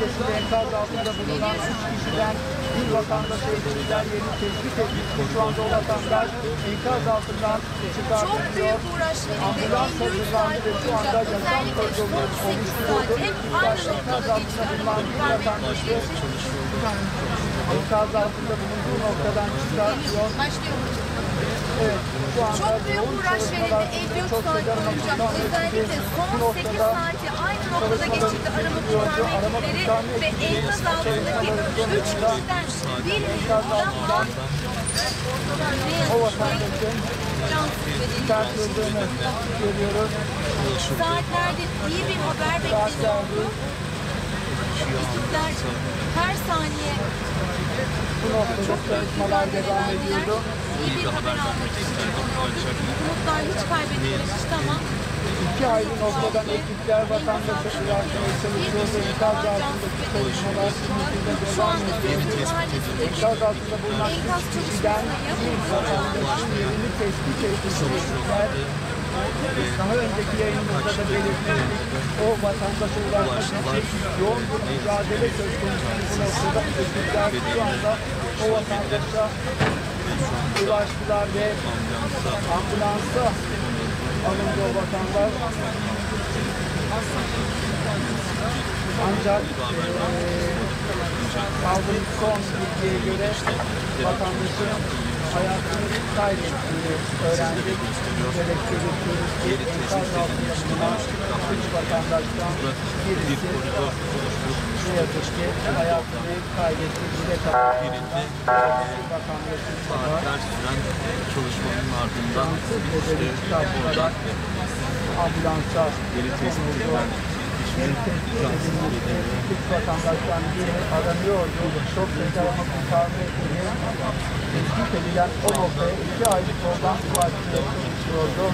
bölgesinde enkaz altında bulunan 3 kişiden bir vatandaş evlilikler yerini tespit edildi. Şu anda o vatandaş enkaz altından çıkartılıyor. Çok büyük uğraş verildi. 53 saat boyunca özellikle son 8 saat hep aynı noktada geçti. Arama kurtarmak için enkaz altında bulunduğu noktadan çıkartıyor. Evet, şu anda çok büyük uğraş verildi 53 saat boyunca. Özellikle son 8 saati aynı noktada geçirdi arama kurtarma ekipleri ve enkaz altındaki 3 kişiden birinin bulamadan o vatandaşın çıkartıldığını görüyoruz. Saatlerdir iyi bir haber bekleniyordu. Ekipler her saniye Bu noktada çalışmalar devam ediyordu. İyi bir haber almak için umutlar hiç kaybedilmemişti ama 2 ayrı noktadan ekipler vatandaşa ulaşmaya çalışıyordu. Enkaz altındaki çalışmalar sürecinde şu devam anda ediyor. Ümit Mahallesi'ndeki Enkaz altında bulunan enkaz 3 kişiden bir vatandaşın yerini tespit ettikleri ekipler daha önceki yayınımızda da belirtmiştik. O vatandaşa ulaşmak için yoğun bir mücadele söz konusu bu noktada. Ekipler şu anda o vatandaşa ulaştılar ve ambulansa alındı o vatandaş. Ancak aldığımız son bilgiye göre vatandaşın hayatını kaybettiğini öğrendik. Gerekçe geçiyoruz ki enkaz altında bulunan 3 vatandaştan birisi ne yazık ki hayatını kaybetti. Bile vatandaşın saatler süren çalışmanın ardından oradan ambulansa geri tespit edilen Türk vatandaştan biri aranıyordu. Çok güzel ama kurtarma ekibi tespit edilen o noktaya 2 aylık yoldan ulaşmaya çalışıyordu.